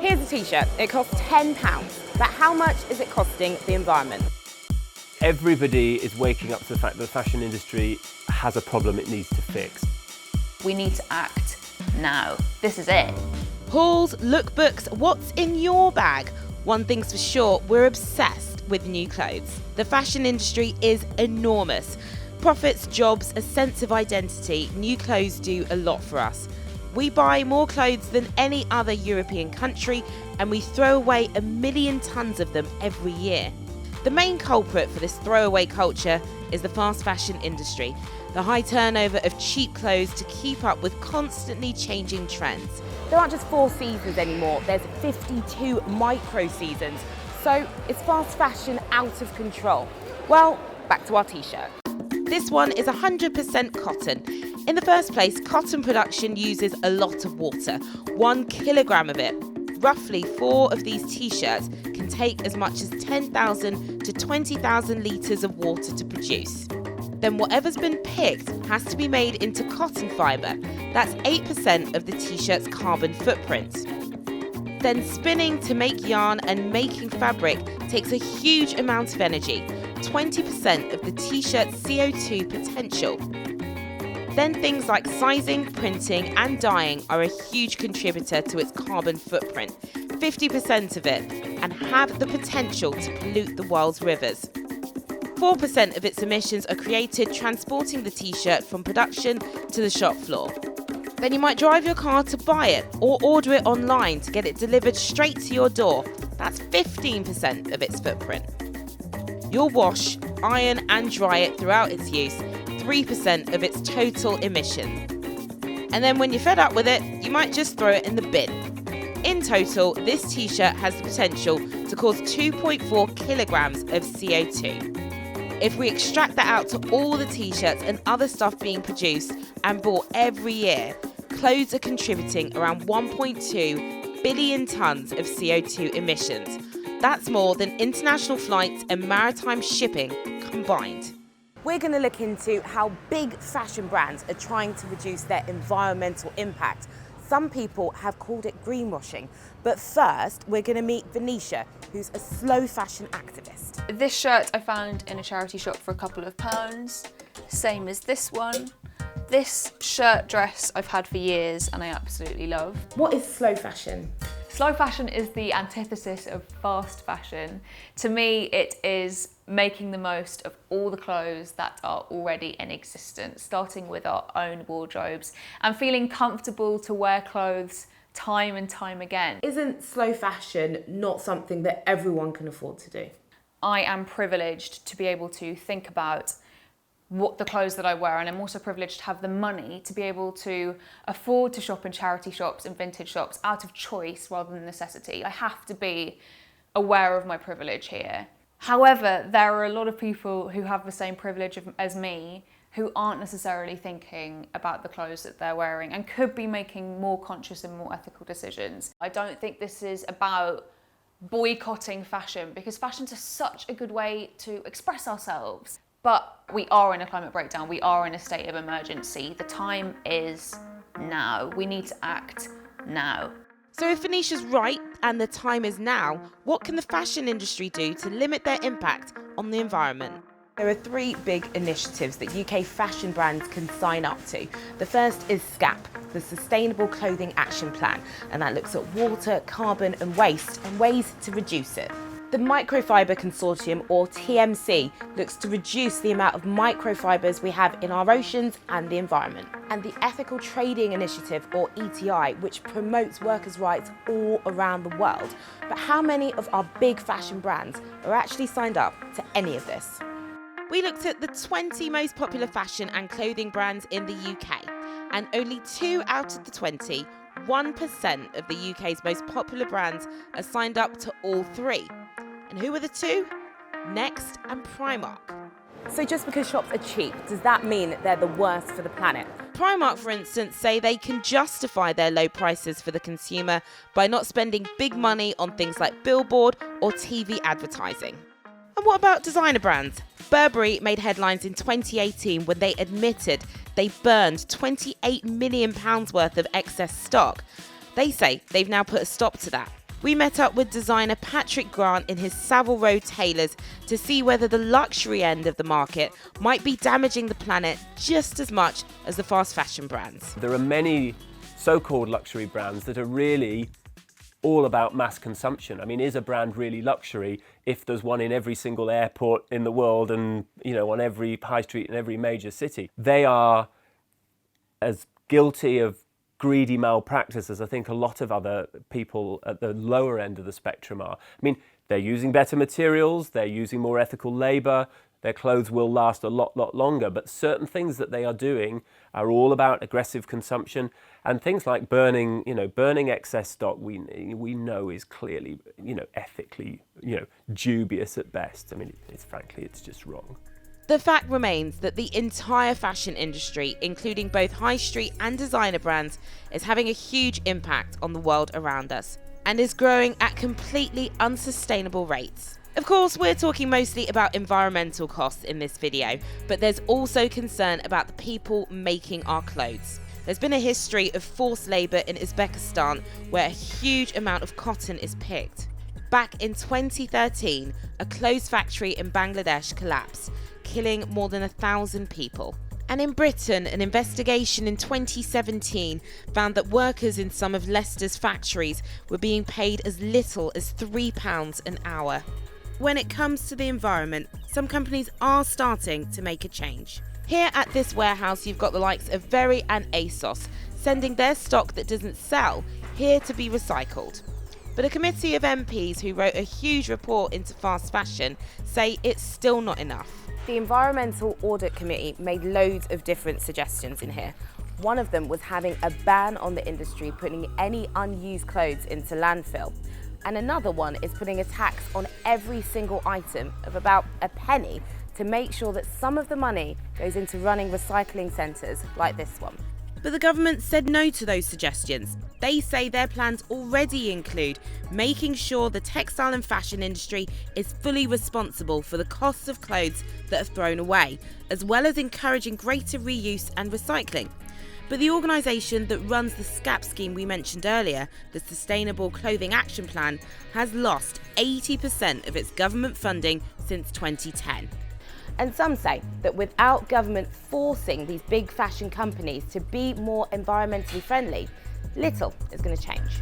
Here's a t-shirt. It costs £10, but how much is it costing the environment? Everybody is waking up to the fact that the fashion industry has a problem it needs to fix. We need to act now. This is it. Hauls, lookbooks, what's in your bag? One thing's for sure, we're obsessed with new clothes. The fashion industry is enormous. Profits, jobs, a sense of identity, new clothes do a lot for us. We buy more clothes than any other European country, and we throw away 1 million tonnes of them every year. The main culprit for this throwaway culture is the fast fashion industry, the high turnover of cheap clothes to keep up with constantly changing trends. There aren't just 4 seasons anymore, there's 52 micro seasons, so is fast fashion out of control? Well, back to our t-shirt. This one is 100% cotton. In the first place, cotton production uses a lot of water, 1 kilogram of it. Roughly 4 of these t-shirts can take as much as 10,000 to 20,000 litres of water to produce. Then whatever's been picked has to be made into cotton fibre. That's 8% of the t-shirt's carbon footprint. Then spinning to make yarn and making fabric takes a huge amount of energy, 20% of the t-shirt's CO2 potential. Then things like sizing, printing and dyeing are a huge contributor to its carbon footprint, 50% of it, and have the potential to pollute the world's rivers. 4% of its emissions are created transporting the t-shirt from production to the shop floor. Then you might drive your car to buy it or order it online to get it delivered straight to your door. That's 15% of its footprint. You'll wash, iron and dry it throughout its use, 3% of its total emissions. And then when you're fed up with it, you might just throw it in the bin. In total, this t-shirt has the potential to cause 2.4 kilograms of CO2. If we extract that out to all the t-shirts and other stuff being produced and bought every year, clothes are contributing around 1.2 billion tonnes of CO2 emissions. That's more than international flights and maritime shipping combined. We're going to look into how big fashion brands are trying to reduce their environmental impact. Some people have called it greenwashing. But first, we're going to meet Venetia, who's a slow fashion activist. This shirt I found in a charity shop for a couple of pounds, same as this one. This shirt dress I've had for years and I absolutely love. What is slow fashion? Slow fashion is the antithesis of fast fashion. To me, it is making the most of all the clothes that are already in existence, starting with our own wardrobes and feeling comfortable to wear clothes time and time again. Isn't slow fashion not something that everyone can afford to do? I am privileged to be able to think about what the clothes that I wear, and I'm also privileged to have the money to be able to afford to shop in charity shops and vintage shops out of choice rather than necessity. I have to be aware of my privilege here. However, there are a lot of people who have the same privilege as me who aren't necessarily thinking about the clothes that they're wearing and could be making more conscious and more ethical decisions. I don't think this is about boycotting fashion, because fashion's such a good way to express ourselves. But we are in a climate breakdown, we are in a state of emergency. The time is now. We need to act now. So if Venetia's right and the time is now, what can the fashion industry do to limit their impact on the environment? There are 3 big initiatives that UK fashion brands can sign up to. The first is SCAP, the Sustainable Clothing Action Plan, and that looks at water, carbon and waste and ways to reduce it. The Microfiber Consortium, or TMC, looks to reduce the amount of microfibers we have in our oceans and the environment. And the Ethical Trading Initiative, or ETI, which promotes workers' rights all around the world. But how many of our big fashion brands are actually signed up to any of this? We looked at the 20 most popular fashion and clothing brands in the UK, and only 2 out of the 20, 1% of the UK's most popular brands, are signed up to all 3. And who are the 2? Next and Primark. So just because shops are cheap, does that mean they're the worst for the planet? Primark, for instance, say they can justify their low prices for the consumer by not spending big money on things like billboard or TV advertising. And what about designer brands? Burberry made headlines in 2018 when they admitted they burned £28 million worth of excess stock. They say they've now put a stop to that. we met up with designer Patrick Grant in his Savile Row tailors to see whether the luxury end of the market might be damaging the planet just as much as the fast fashion brands. There are many so-called luxury brands that are really all about mass consumption. I mean, is a brand really luxury if there's one in every single airport in the world and, you know, on every high street in every major city? They are as guilty of greedy malpractice as I think a lot of other people at the lower end of the spectrum are. I mean, they're using better materials, they're using more ethical labour, their clothes will last a lot longer, but certain things that they are doing are all about aggressive consumption, and things like burning excess stock we know is clearly, ethically, dubious at best. I mean, it's just wrong. The fact remains that the entire fashion industry, including both high street and designer brands, is having a huge impact on the world around us and is growing at completely unsustainable rates. Of course, we're talking mostly about environmental costs in this video, but there's also concern about the people making our clothes. There's been a history of forced labour in Uzbekistan where a huge amount of cotton is picked. Back in 2013, a clothes factory in Bangladesh collapsed, killing more than 1,000 people. And in Britain, an investigation in 2017 found that workers in some of Leicester's factories were being paid as little as £3 an hour. When it comes to the environment, some companies are starting to make a change. Here at this warehouse, you've got the likes of Very and ASOS sending their stock that doesn't sell here to be recycled. But a committee of MPs who wrote a huge report into fast fashion say it's still not enough. The Environmental Audit Committee made loads of different suggestions in here. One of them was having a ban on the industry putting any unused clothes into landfill. And another one is putting a tax on every single item of about a penny to make sure that some of the money goes into running recycling centres like this one. But the government said no to those suggestions. They say their plans already include making sure the textile and fashion industry is fully responsible for the costs of clothes that are thrown away, as well as encouraging greater reuse and recycling. But the organisation that runs the SCAP scheme we mentioned earlier, the Sustainable Clothing Action Plan, has lost 80% of its government funding since 2010. And some say that without government forcing these big fashion companies to be more environmentally friendly, little is going to change.